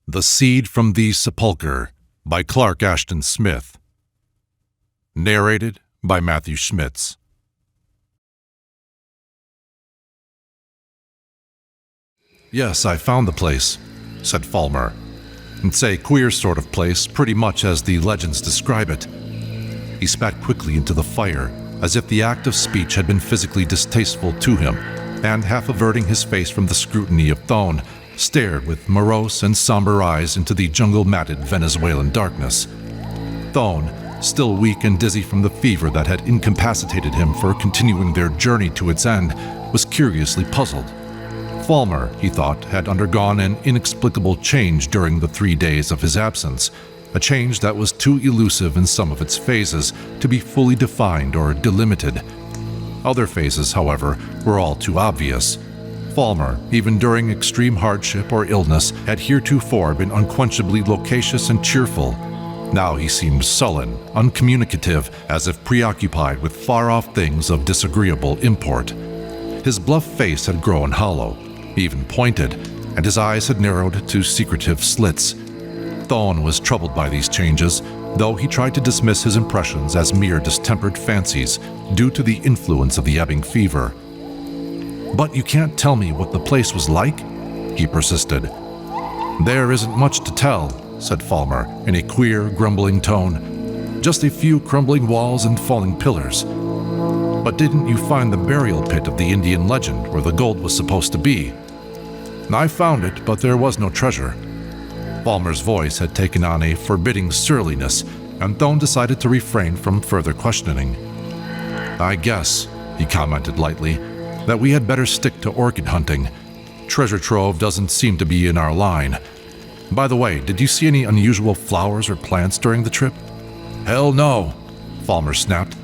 The Seed from the Sepulchre by Clark Ashton Smith. Narrated by Matthew Schmitz. "Yes, I found the place," said Falmer. "It's a queer sort of place, pretty much as the legends describe it." He spat quickly into the fire, as if the act of speech had been physically distasteful to him, and half averting his face from the scrutiny of Thone, stared with morose and somber eyes into the jungle-matted Venezuelan darkness. Thone, still weak and dizzy from the fever that had incapacitated him for continuing their journey to its end, was curiously puzzled. Falmer, he thought, had undergone an inexplicable change during the 3 days of his absence, a change that was too elusive in some of its phases to be fully defined or delimited. Other phases, however, were all too obvious. Falmer, even during extreme hardship or illness, had heretofore been unquenchably loquacious and cheerful. Now he seemed sullen, uncommunicative, as if preoccupied with far-off things of disagreeable import. His bluff face had grown hollow, even pointed, and his eyes had narrowed to secretive slits. Thone was troubled by these changes, though he tried to dismiss his impressions as mere distempered fancies due to the influence of the ebbing fever. "But you can't tell me what the place was like?" he persisted. "There isn't much to tell," said Falmer in a queer, grumbling tone. "Just a few crumbling walls and falling pillars. But didn't you find the burial pit of the Indian legend where the gold was supposed to be?" "I found it, but there was no treasure." Falmer's voice had taken on a forbidding surliness, and Thone decided to refrain from further questioning. "I guess," he commented lightly, "that we had better stick to orchid hunting. Treasure trove doesn't seem to be in our line. By the way, did you see any unusual flowers or plants during the trip?" "Hell no," Falmer snapped.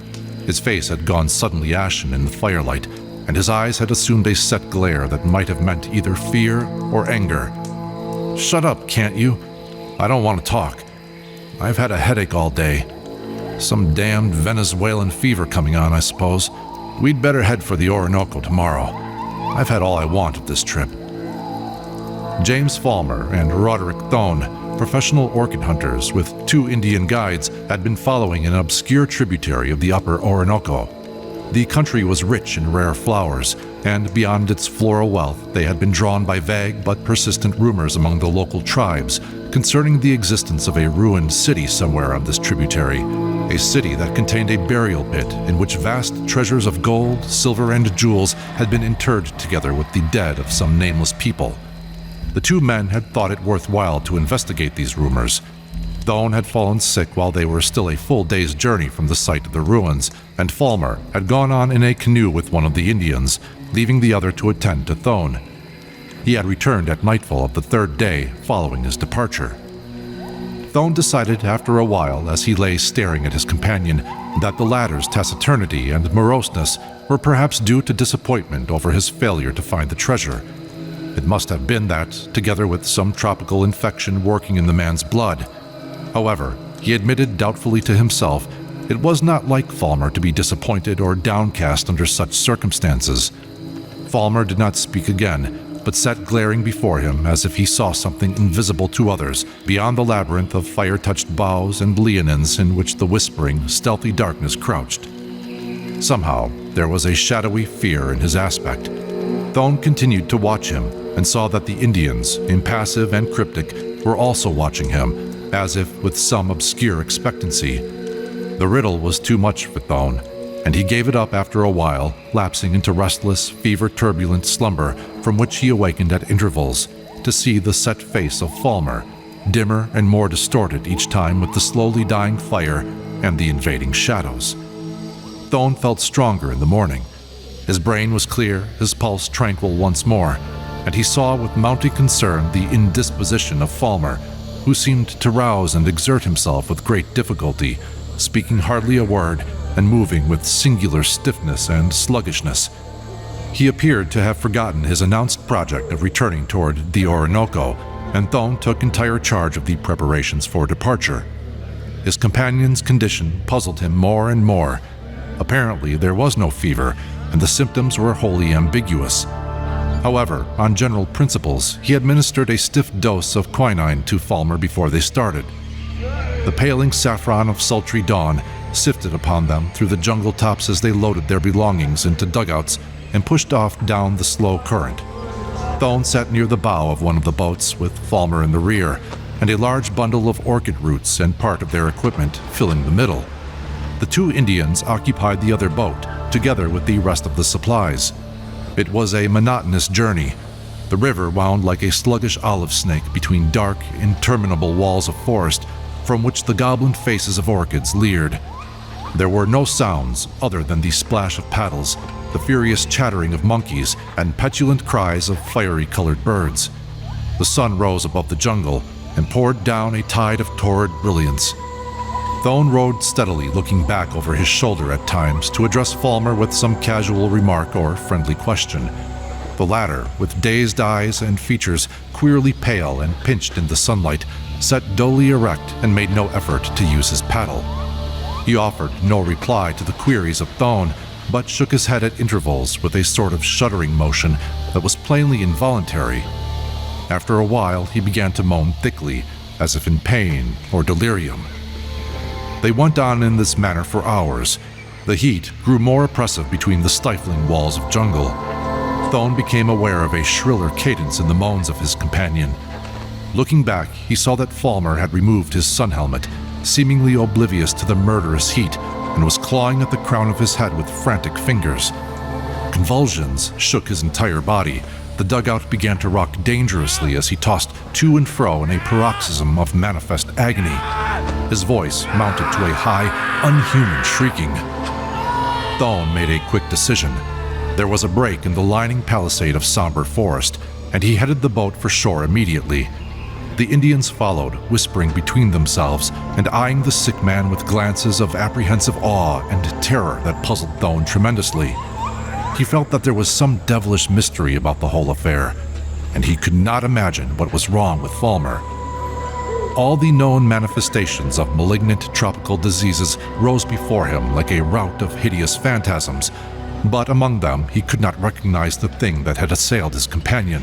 His face had gone suddenly ashen in the firelight, and his eyes had assumed a set glare that might have meant either fear or anger. "Shut up, can't you? I don't want to talk. I've had a headache all day. Some damned Venezuelan fever coming on, I suppose. We'd better head for the Orinoco tomorrow. I've had all I want of this trip." James Falmer and Roderick Thone, professional orchid hunters with 2 Indian guides, had been following an obscure tributary of the upper Orinoco. The country was rich in rare flowers, and beyond its floral wealth, they had been drawn by vague but persistent rumors among the local tribes concerning the existence of a ruined city somewhere on this tributary, a city that contained a burial pit in which vast treasures of gold, silver, and jewels had been interred together with the dead of some nameless people. The 2 men had thought it worthwhile to investigate these rumors. Thone had fallen sick while they were still a full day's journey from the site of the ruins, and Falmer had gone on in a canoe with one of the Indians, leaving the other to attend to Thone. He had returned at nightfall of the 3rd day following his departure. Thone decided after a while, as he lay staring at his companion, that the latter's taciturnity and moroseness were perhaps due to disappointment over his failure to find the treasure. It must have been that, together with some tropical infection working in the man's blood. However, he admitted doubtfully to himself, it was not like Falmer to be disappointed or downcast under such circumstances. Falmer did not speak again, but sat glaring before him as if he saw something invisible to others beyond the labyrinth of fire-touched boughs and lianins in which the whispering, stealthy darkness crouched. Somehow, there was a shadowy fear in his aspect. Thone continued to watch him and saw that the Indians, impassive and cryptic, were also watching him, as if with some obscure expectancy. The riddle was too much for Thone, and he gave it up after a while, lapsing into restless, fever-turbulent slumber from which he awakened at intervals to see the set face of Falmer, dimmer and more distorted each time with the slowly dying fire and the invading shadows. Thone felt stronger in the morning. His brain was clear, his pulse tranquil once more, and he saw with mounting concern the indisposition of Falmer, who seemed to rouse and exert himself with great difficulty, speaking hardly a word and moving with singular stiffness and sluggishness. He appeared to have forgotten his announced project of returning toward the Orinoco, and Thone took entire charge of the preparations for departure. His companion's condition puzzled him more and more. Apparently there was no fever, and the symptoms were wholly ambiguous. However, on general principles, he administered a stiff dose of quinine to Falmer before they started. The paling saffron of sultry dawn sifted upon them through the jungle tops as they loaded their belongings into dugouts and pushed off down the slow current. Thone sat near the bow of one of the boats with Falmer in the rear, and a large bundle of orchid roots and part of their equipment filling the middle. The two Indians occupied the other boat, together with the rest of the supplies. It was a monotonous journey. The river wound like a sluggish olive snake between dark, interminable walls of forest from which the goblin faces of orchids leered. There were no sounds other than the splash of paddles, the furious chattering of monkeys, and petulant cries of fiery-colored birds. The sun rose above the jungle and poured down a tide of torrid brilliance. Thone rode steadily, looking back over his shoulder at times to address Falmer with some casual remark or friendly question. The latter, with dazed eyes and features queerly pale and pinched in the sunlight, sat dully erect and made no effort to use his paddle. He offered no reply to the queries of Thone, but shook his head at intervals with a sort of shuddering motion that was plainly involuntary. After a while, he began to moan thickly, as if in pain or delirium. They went on in this manner for hours. The heat grew more oppressive between the stifling walls of jungle. Thone became aware of a shriller cadence in the moans of his companion. Looking back, he saw that Falmer had removed his sun helmet, seemingly oblivious to the murderous heat, and was clawing at the crown of his head with frantic fingers. Convulsions shook his entire body. The dugout began to rock dangerously as he tossed to and fro in a paroxysm of manifest agony. His voice mounted to a high, unhuman shrieking. Thone made a quick decision. There was a break in the lining palisade of somber forest, and he headed the boat for shore immediately. The Indians followed, whispering between themselves and eyeing the sick man with glances of apprehensive awe and terror that puzzled Thone tremendously. He felt that there was some devilish mystery about the whole affair, and he could not imagine what was wrong with Falmer. All the known manifestations of malignant tropical diseases rose before him like a rout of hideous phantasms, but among them he could not recognize the thing that had assailed his companion.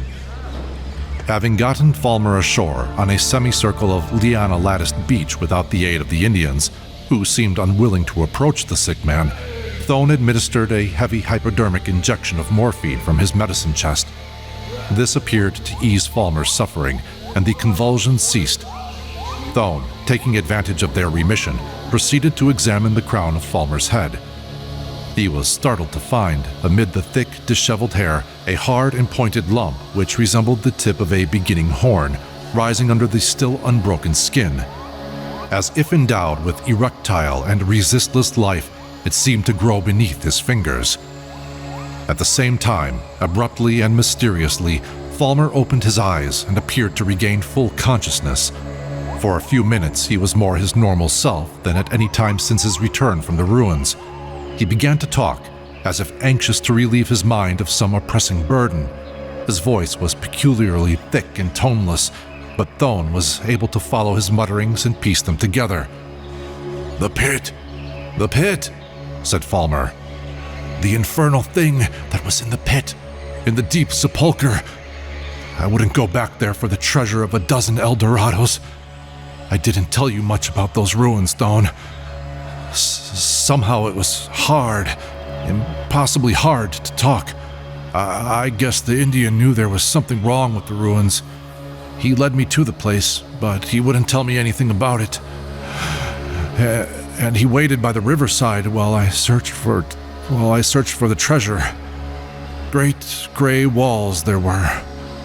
Having gotten Falmer ashore on a semicircle of liana-latticed beach without the aid of the Indians, who seemed unwilling to approach the sick man, Thone administered a heavy hypodermic injection of morphine from his medicine chest. This appeared to ease Falmer's suffering, and the convulsions ceased. Thone, taking advantage of their remission, proceeded to examine the crown of Falmer's head. He was startled to find, amid the thick, disheveled hair, a hard and pointed lump which resembled the tip of a beginning horn, rising under the still unbroken skin. As if endowed with erectile and resistless life, it seemed to grow beneath his fingers. At the same time, abruptly and mysteriously, Falmer opened his eyes and appeared to regain full consciousness. For a few minutes, he was more his normal self than at any time since his return from the ruins. He began to talk, as if anxious to relieve his mind of some oppressing burden. His voice was peculiarly thick and toneless, but Thone was able to follow his mutterings and piece them together. "The pit! The pit!" said Falmer. "The infernal thing that was in the pit, in the deep sepulchre. I wouldn't go back there for the treasure of a dozen Eldorados. I didn't tell you much about those ruins, Thone. Somehow it was hard, impossibly hard to talk. I guess the Indian knew there was something wrong with the ruins. He led me to the place, but he wouldn't tell me anything about it. And he waited by the riverside while I searched for the treasure. Great gray walls there were,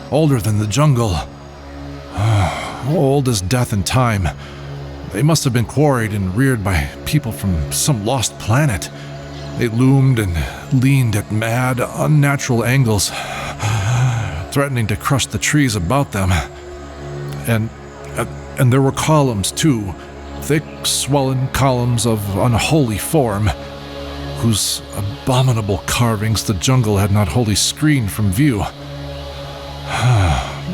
older than the jungle. Old as death and time. They must have been quarried and reared by people from some lost planet. They loomed and leaned at mad, unnatural angles, threatening to crush the trees about them. And there were columns, too, thick, swollen columns of unholy form, whose abominable carvings the jungle had not wholly screened from view.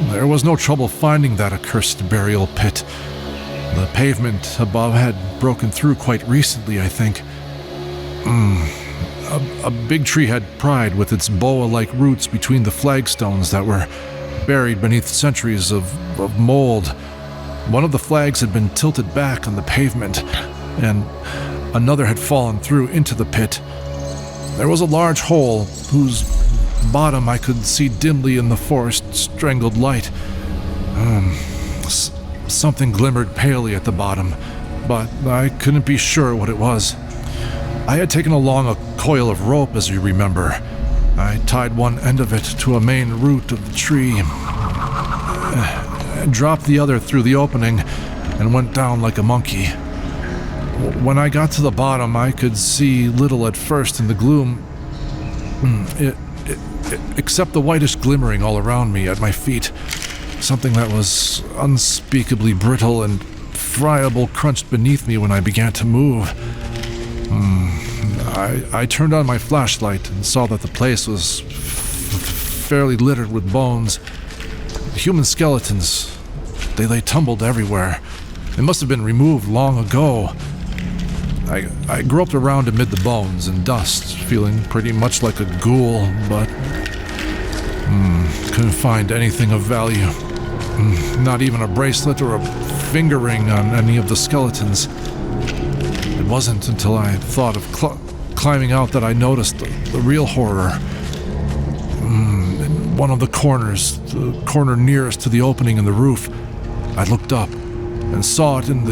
There was no trouble finding that accursed burial pit. The pavement above had broken through quite recently, I think. A big tree had pried with its boa-like roots between the flagstones that were buried beneath centuries of mold. One of the flags had been tilted back on the pavement, and another had fallen through into the pit. There was a large hole whose bottom I could see dimly in the forest-strangled light. Something glimmered palely at the bottom, but I couldn't be sure what it was. I had taken along a coil of rope, as you remember. I tied one end of it to a main root of the tree, dropped the other through the opening, and went down like a monkey. When I got to the bottom, I could see little at first in the gloom, except the whitish glimmering all around me at my feet. Something that was unspeakably brittle and friable crunched beneath me when I began to move. I turned on my flashlight and saw that the place was fairly littered with bones. Human skeletons. They lay tumbled everywhere. They must have been removed long ago. I groped around amid the bones and dust, feeling pretty much like a ghoul, but couldn't find anything of value. Not even a bracelet or a finger ring on any of the skeletons. It wasn't until I thought of climbing out that I noticed the real horror. In one of the corners, the corner nearest to the opening in the roof, I looked up and saw it in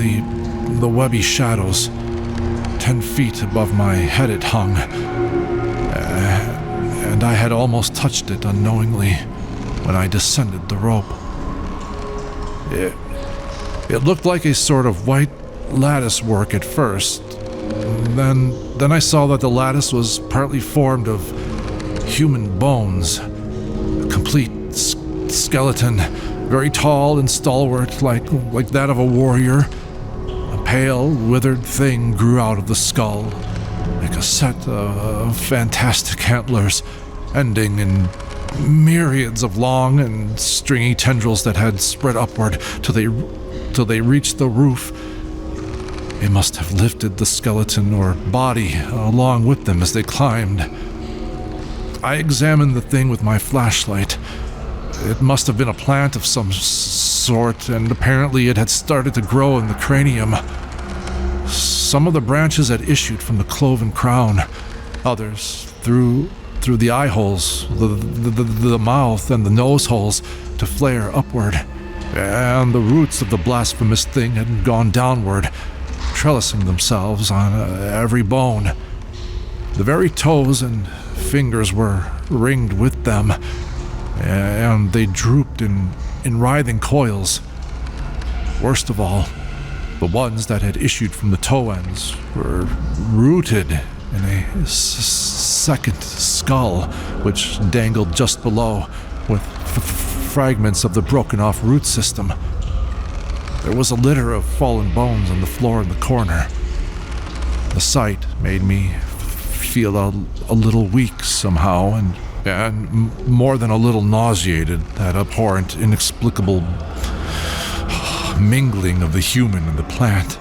the webby shadows. 10 feet above my head it hung, and I had almost touched it unknowingly when I descended the rope. It looked like a sort of white lattice work at first. Then I saw that the lattice was partly formed of human bones, a complete skeleton, very tall and stalwart, like that of a warrior. A pale, withered thing grew out of the skull, like a set of fantastic antlers, ending in myriads of long and stringy tendrils that had spread upward till they reached the roof. They must have lifted the skeleton or body along with them as they climbed. I examined the thing with my flashlight. It must have been a plant of some sort, and apparently it had started to grow in the cranium. Some of the branches had issued from the cloven crown, others through the eye holes, the mouth, and the nose holes to flare upward, and the roots of the blasphemous thing had gone downward, trellising themselves on every bone. The very toes and fingers were ringed with them, and they drooped in writhing coils. Worst of all, the ones that had issued from the toe ends were rooted in a second skull, which dangled just below, with fragments of the broken-off root system. There was a litter of fallen bones on the floor in the corner. The sight made me feel a little weak somehow, and more than a little nauseated, that abhorrent, inexplicable mingling of the human and the plant.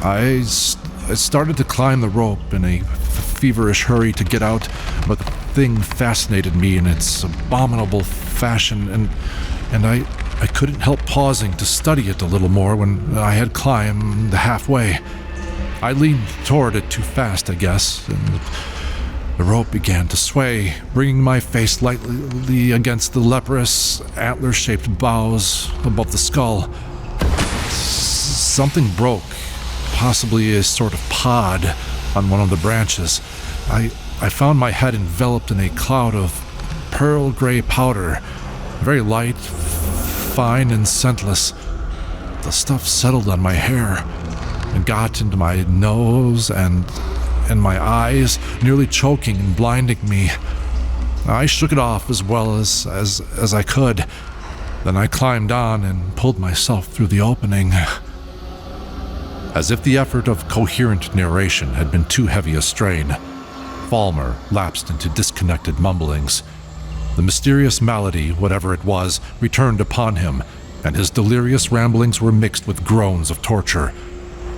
I started to climb the rope in a feverish hurry to get out, but the thing fascinated me in its abominable fashion, and I couldn't help pausing to study it a little more when I had climbed halfway. I leaned toward it too fast, I guess, and the rope began to sway, bringing my face lightly against the leprous, antler-shaped boughs above the skull. Something broke, possibly a sort of pod on one of the branches. I found my head enveloped in a cloud of pearl gray powder, very light, fine, and scentless. The stuff settled on my hair and got into my nose and my eyes, nearly choking and blinding me. I shook it off as well as I could. Then I climbed on and pulled myself through the opening. As if the effort of coherent narration had been too heavy a strain, Falmer lapsed into disconnected mumblings. The mysterious malady, whatever it was, returned upon him, and his delirious ramblings were mixed with groans of torture.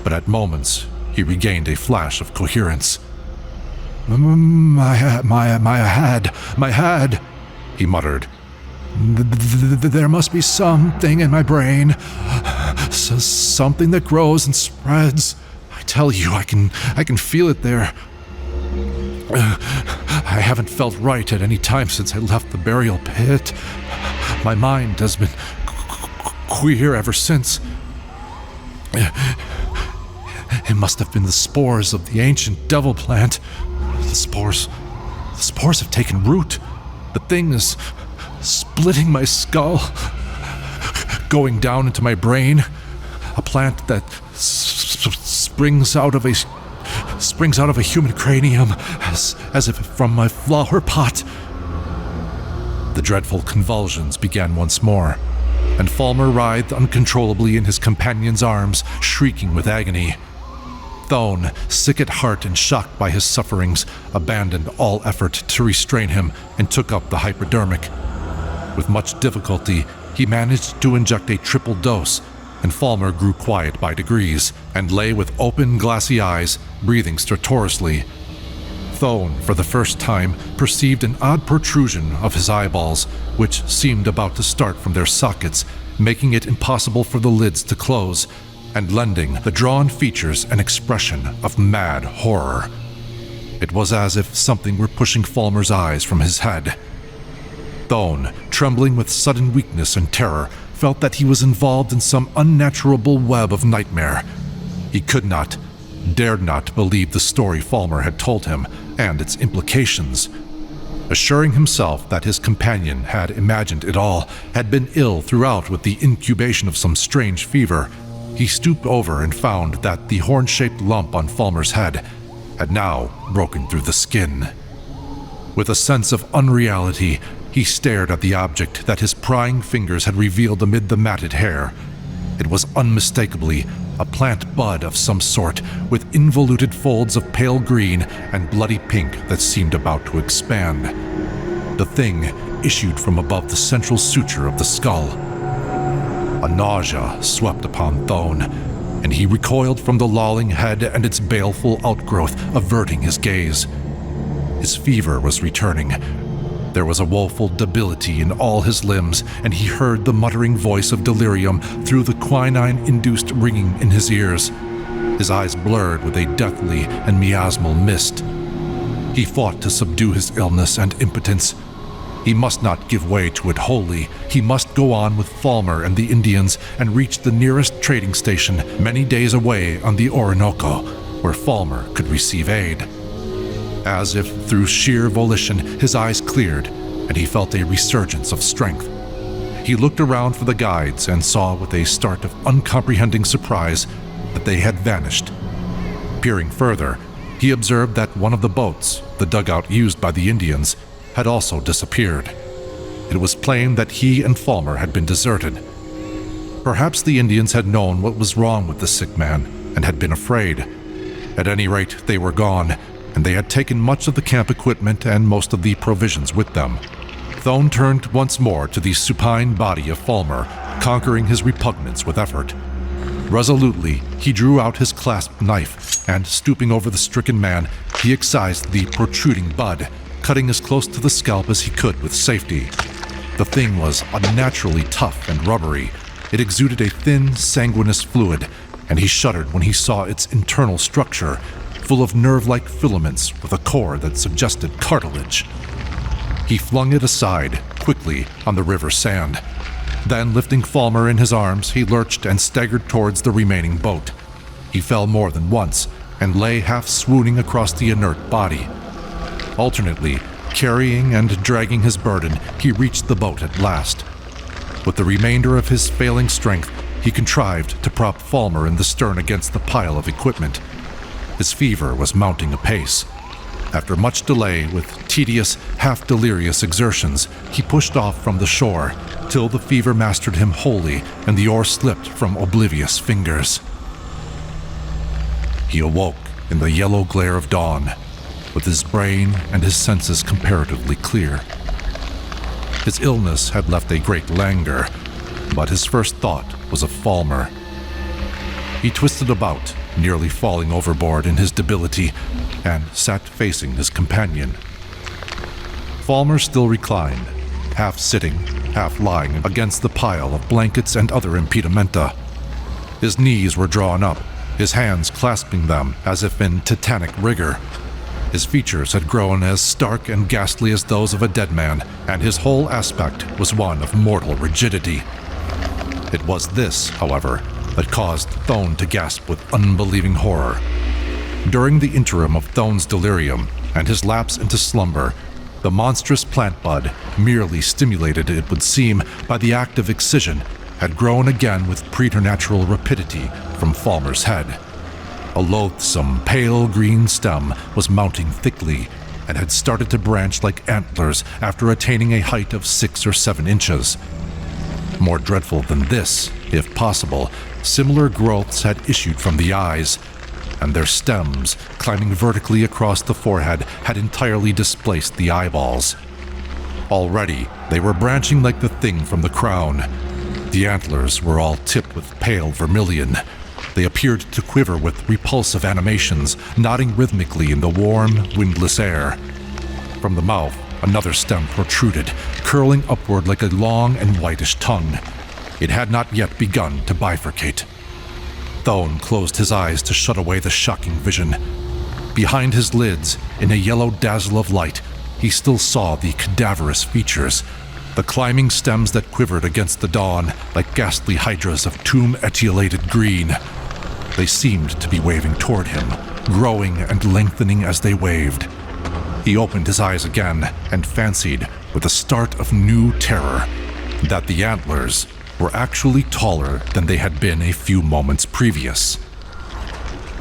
But at moments, he regained a flash of coherence. My head, he muttered. There must be something in my brain. Something that grows and spreads. I tell you, I can feel it there. I haven't felt right at any time since I left the burial pit. My mind has been queer ever since. It must have been the spores of the ancient devil plant. The spores have taken root. The thing is splitting my skull, going down into my brain. A plant that springs out of a human cranium, as if from my flower pot. The dreadful convulsions began once more, and Falmer writhed uncontrollably in his companion's arms, shrieking with agony. Thone, sick at heart and shocked by his sufferings, abandoned all effort to restrain him and took up the hypodermic. With much difficulty, he managed to inject a triple dose, and Falmer grew quiet by degrees and lay with open, glassy eyes, breathing stertorously. Thone, for the first time, perceived an odd protrusion of his eyeballs, which seemed about to start from their sockets, making it impossible for the lids to close, and lending the drawn features an expression of mad horror. It was as if something were pushing Falmer's eyes from his head. Thone, trembling with sudden weakness and terror, felt that he was involved in some unnatural web of nightmare. He could not, dared not believe the story Falmer had told him and its implications. Assuring himself that his companion had imagined it all, had been ill throughout with the incubation of some strange fever, he stooped over and found that the horn-shaped lump on Falmer's head had now broken through the skin. With a sense of unreality, he stared at the object that his prying fingers had revealed amid the matted hair. It was unmistakably a plant bud of some sort, with involuted folds of pale green and bloody pink that seemed about to expand. The thing issued from above the central suture of the skull. A nausea swept upon Thone, and he recoiled from the lolling head and its baleful outgrowth, averting his gaze. His fever was returning. There was a woeful debility in all his limbs, and he heard the muttering voice of delirium through the quinine-induced ringing in his ears. His eyes blurred with a deathly and miasmal mist. He fought to subdue his illness and impotence. He must not give way to it wholly. He must go on with Falmer and the Indians and reach the nearest trading station many days away on the Orinoco, where Falmer could receive aid. As if through sheer volition, his eyes cleared, and he felt a resurgence of strength. He looked around for the guides and saw with a start of uncomprehending surprise that they had vanished. Peering further, he observed that one of the boats, the dugout used by the Indians, had also disappeared. It was plain that he and Falmer had been deserted. Perhaps the Indians had known what was wrong with the sick man and had been afraid. At any rate, they were gone, and they had taken much of the camp equipment and most of the provisions with them. Thone turned once more to the supine body of Falmer, conquering his repugnance with effort. Resolutely, he drew out his clasped knife, and stooping over the stricken man, he excised the protruding bud, cutting as close to the scalp as he could with safety. The thing was unnaturally tough and rubbery. It exuded a thin, sanguineous fluid, and he shuddered when he saw its internal structure, full of nerve-like filaments with a core that suggested cartilage. He flung it aside, quickly, on the river sand. Then, lifting Falmer in his arms, he lurched and staggered towards the remaining boat. He fell more than once, and lay half-swooning across the inert body. Alternately, carrying and dragging his burden, he reached the boat at last. With the remainder of his failing strength, he contrived to prop Falmer in the stern against the pile of equipment. His fever was mounting apace. After much delay, with tedious, half-delirious exertions, he pushed off from the shore, till the fever mastered him wholly and the oar slipped from oblivious fingers. He awoke in the yellow glare of dawn, with his brain and his senses comparatively clear. His illness had left a great languor, but his first thought was of Falmer. He twisted about nearly falling overboard in his debility, and sat facing his companion. Falmer still reclined, half sitting, half lying against the pile of blankets and other impedimenta. His knees were drawn up, his hands clasping them as if in titanic rigor. His features had grown as stark and ghastly as those of a dead man, and his whole aspect was one of mortal rigidity. It was this, however, that caused Thone to gasp with unbelieving horror. During the interim of Thone's delirium and his lapse into slumber, the monstrous plant bud, merely stimulated, it would seem, by the act of excision, had grown again with preternatural rapidity from Falmer's head. A loathsome, pale green stem was mounting thickly and had started to branch like antlers after attaining a height of 6 or 7 inches. More dreadful than this, if possible, similar growths had issued from the eyes, and their stems, climbing vertically across the forehead, had entirely displaced the eyeballs. Already, they were branching like the thing from the crown. The antlers were all tipped with pale vermilion. They appeared to quiver with repulsive animations, nodding rhythmically in the warm, windless air. From the mouth, another stem protruded, curling upward like a long and whitish tongue. It had not yet begun to bifurcate. Thone closed his eyes to shut away the shocking vision. Behind his lids, in a yellow dazzle of light, he still saw the cadaverous features, the climbing stems that quivered against the dawn like ghastly hydras of tomb-etiolated green. They seemed to be waving toward him, growing and lengthening as they waved. He opened his eyes again and fancied, with a start of new terror, that the antlers were actually taller than they had been a few moments previous.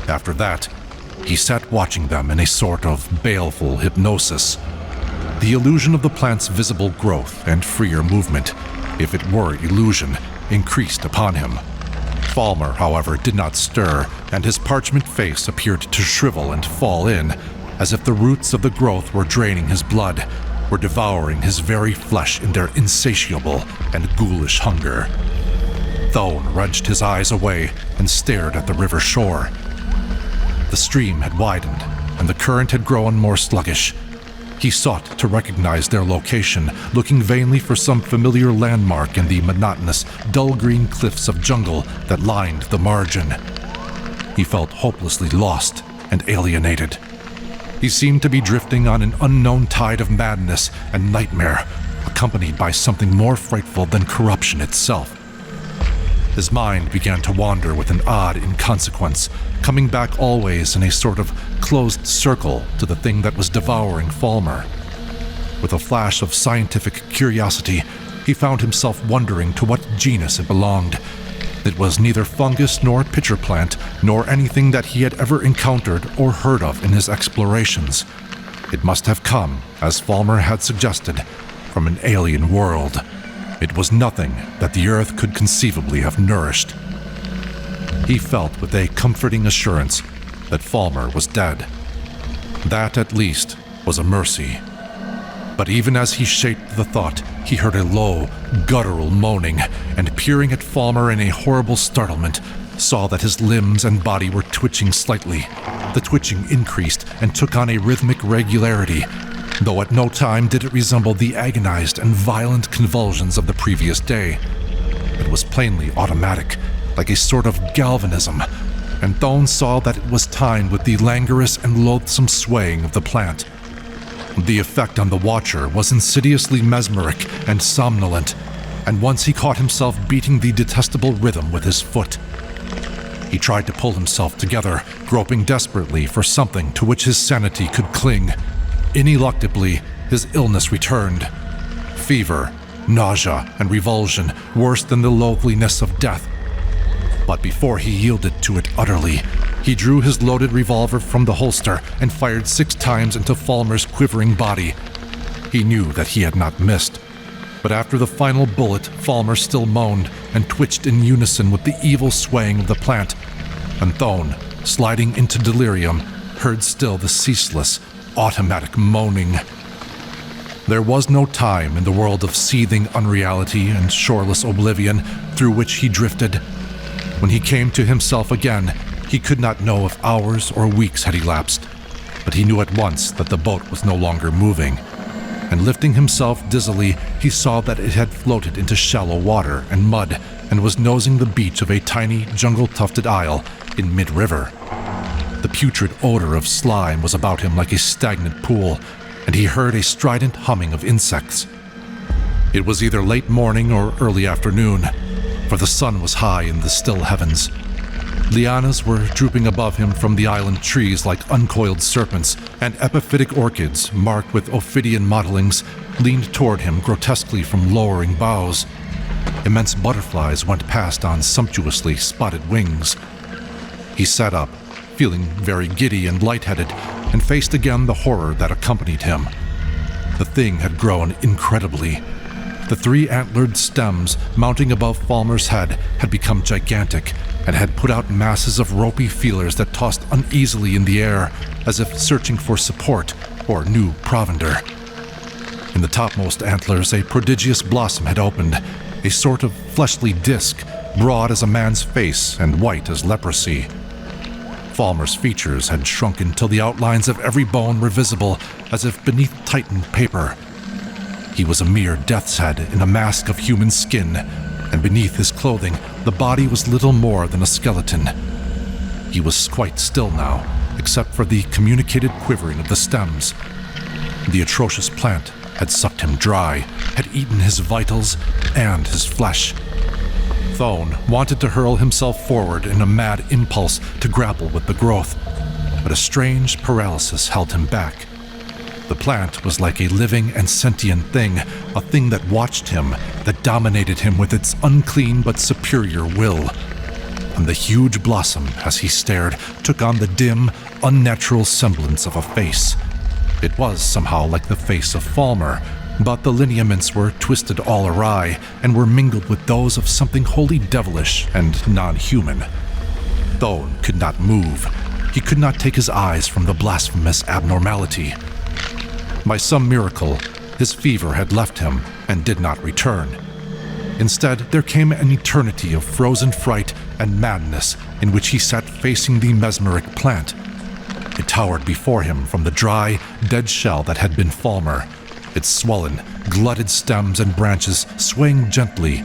After that, he sat watching them in a sort of baleful hypnosis. The illusion of the plant's visible growth and freer movement, if it were illusion, increased upon him. Falmer, however, did not stir, and his parchment face appeared to shrivel and fall in, as if the roots of the growth were draining his blood, were devouring his very flesh in their insatiable and ghoulish hunger. Thone wrenched his eyes away and stared at the river shore. The stream had widened, and the current had grown more sluggish. He sought to recognize their location, looking vainly for some familiar landmark in the monotonous, dull green cliffs of jungle that lined the margin. He felt hopelessly lost and alienated. He seemed to be drifting on an unknown tide of madness and nightmare, accompanied by something more frightful than corruption itself. His mind began to wander with an odd inconsequence, coming back always in a sort of closed circle to the thing that was devouring Falmer. With a flash of scientific curiosity, he found himself wondering to what genus it belonged. It was neither fungus nor pitcher plant, nor anything that he had ever encountered or heard of in his explorations. It must have come, as Falmer had suggested, from an alien world. It was nothing that the Earth could conceivably have nourished. He felt with a comforting assurance that Falmer was dead. That, at least, was a mercy. But even as he shaped the thought, he heard a low, guttural moaning, and peering at Falmer in a horrible startlement, saw that his limbs and body were twitching slightly. The twitching increased and took on a rhythmic regularity, though at no time did it resemble the agonized and violent convulsions of the previous day. It was plainly automatic, like a sort of galvanism, and Thone saw that it was timed with the languorous and loathsome swaying of the plant. The effect on the watcher was insidiously mesmeric and somnolent, and once he caught himself beating the detestable rhythm with his foot. He tried to pull himself together, groping desperately for something to which his sanity could cling. Ineluctably, his illness returned. Fever, nausea, and revulsion, worse than the loathliness of death. But before he yielded to it utterly, he drew his loaded revolver from the holster and fired 6 times into Falmer's quivering body. He knew that he had not missed, but after the final bullet, Falmer still moaned and twitched in unison with the evil swaying of the plant, and Thone, sliding into delirium, heard still the ceaseless, automatic moaning. There was no time in the world of seething unreality and shoreless oblivion through which he drifted. When he came to himself again, He could not know if hours or weeks had elapsed, but he knew at once that the boat was no longer moving, and lifting himself dizzily, he saw that it had floated into shallow water and mud and was nosing the beach of a tiny, jungle-tufted isle in mid-river. The putrid odor of slime was about him like a stagnant pool, and he heard a strident humming of insects. It was either late morning or early afternoon, for the sun was high in the still heavens. Lianas were drooping above him from the island trees like uncoiled serpents, and epiphytic orchids, marked with ophidian mottlings, leaned toward him grotesquely from lowering boughs. Immense butterflies went past on sumptuously spotted wings. He sat up, feeling very giddy and lightheaded, and faced again the horror that accompanied him. The thing had grown incredibly. The 3 antlered stems mounting above Falmer's head had become gigantic and had put out masses of ropey feelers that tossed uneasily in the air as if searching for support or new provender. In the topmost antlers, a prodigious blossom had opened, a sort of fleshly disc, broad as a man's face and white as leprosy. Falmer's features had shrunken till the outlines of every bone were visible, as if beneath tightened paper. He was a mere death's head in a mask of human skin, and beneath his clothing, the body was little more than a skeleton. He was quite still now, except for the communicated quivering of the stems. The atrocious plant had sucked him dry, had eaten his vitals and his flesh. Thone wanted to hurl himself forward in a mad impulse to grapple with the growth, but a strange paralysis held him back. The plant was like a living and sentient thing, a thing that watched him, that dominated him with its unclean but superior will. And the huge blossom, as he stared, took on the dim, unnatural semblance of a face. It was somehow like the face of Falmer, but the lineaments were twisted all awry and were mingled with those of something wholly devilish and non-human. Thone could not move. He could not take his eyes from the blasphemous abnormality. By some miracle, his fever had left him and did not return. Instead, there came an eternity of frozen fright and madness in which he sat facing the mesmeric plant. It towered before him from the dry, dead shell that had been Falmer, its swollen, glutted stems and branches swaying gently,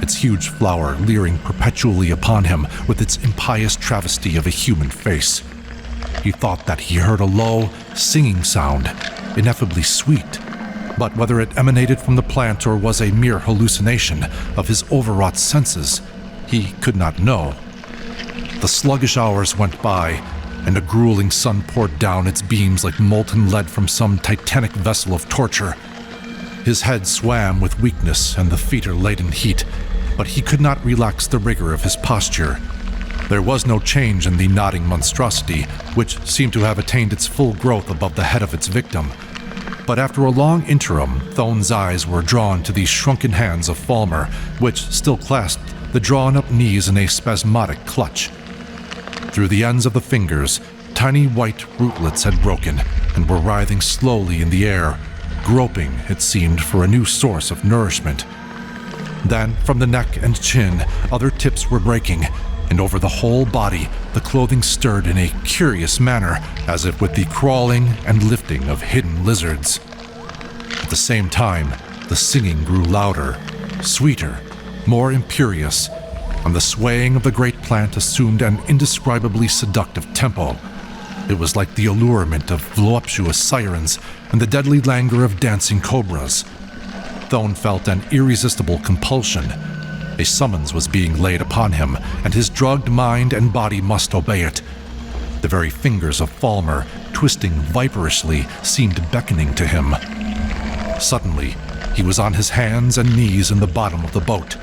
its huge flower leering perpetually upon him with its impious travesty of a human face. He thought that he heard a low, singing sound, ineffably sweet, but whether it emanated from the plant or was a mere hallucination of his overwrought senses, he could not know. The sluggish hours went by, and a grueling sun poured down its beams like molten lead from some titanic vessel of torture. His head swam with weakness and the fetor-laden heat, but he could not relax the rigor of his posture. There was no change in the nodding monstrosity, which seemed to have attained its full growth above the head of its victim. But after a long interim, Thone's eyes were drawn to the shrunken hands of Falmer, which still clasped the drawn-up knees in a spasmodic clutch. Through the ends of the fingers, tiny white rootlets had broken and were writhing slowly in the air, groping, it seemed, for a new source of nourishment. Then, from the neck and chin, other tips were breaking, and over the whole body, the clothing stirred in a curious manner, as if with the crawling and lifting of hidden lizards. At the same time, the singing grew louder, sweeter, more imperious, and the swaying of the great plant assumed an indescribably seductive tempo. It was like the allurement of voluptuous sirens and the deadly languor of dancing cobras. Thone felt an irresistible compulsion. A summons was being laid upon him, and his drugged mind and body must obey it. The very fingers of Falmer, twisting viperishly, seemed beckoning to him. Suddenly, he was on his hands and knees in the bottom of the boat.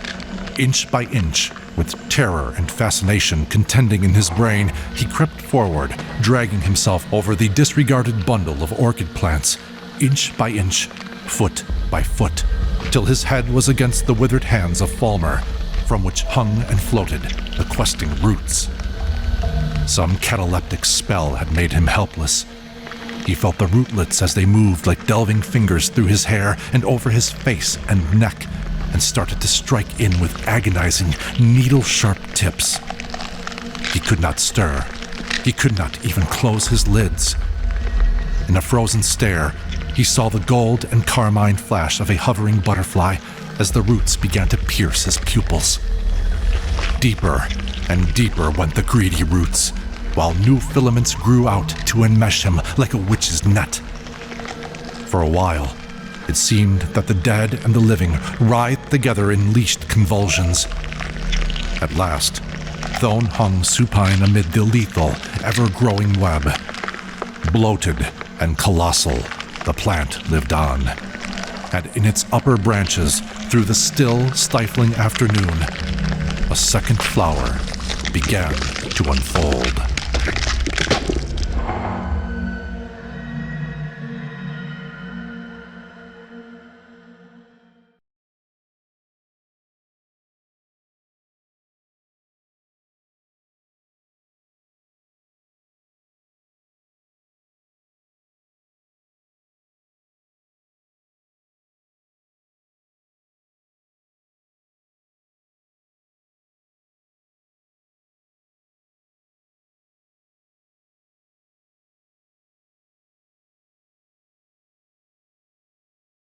Inch by inch, with terror and fascination contending in his brain, he crept forward, dragging himself over the disregarded bundle of orchid plants, inch by inch, foot by foot, till his head was against the withered hands of Falmer, from which hung and floated the questing roots. Some cataleptic spell had made him helpless. He felt the rootlets as they moved like delving fingers through his hair and over his face and neck, and started to strike in with agonizing, needle-sharp tips. He could not stir. He could not even close his lids. In a frozen stare, he saw the gold and carmine flash of a hovering butterfly as the roots began to pierce his pupils. Deeper and deeper went the greedy roots, while new filaments grew out to enmesh him like a witch's net. For a while, it seemed that the dead and the living writhed together in leashed convulsions. At last, Thone hung supine amid the lethal, ever-growing web. Bloated and colossal, the plant lived on. And in its upper branches, through the still, stifling afternoon, a second flower began to unfold.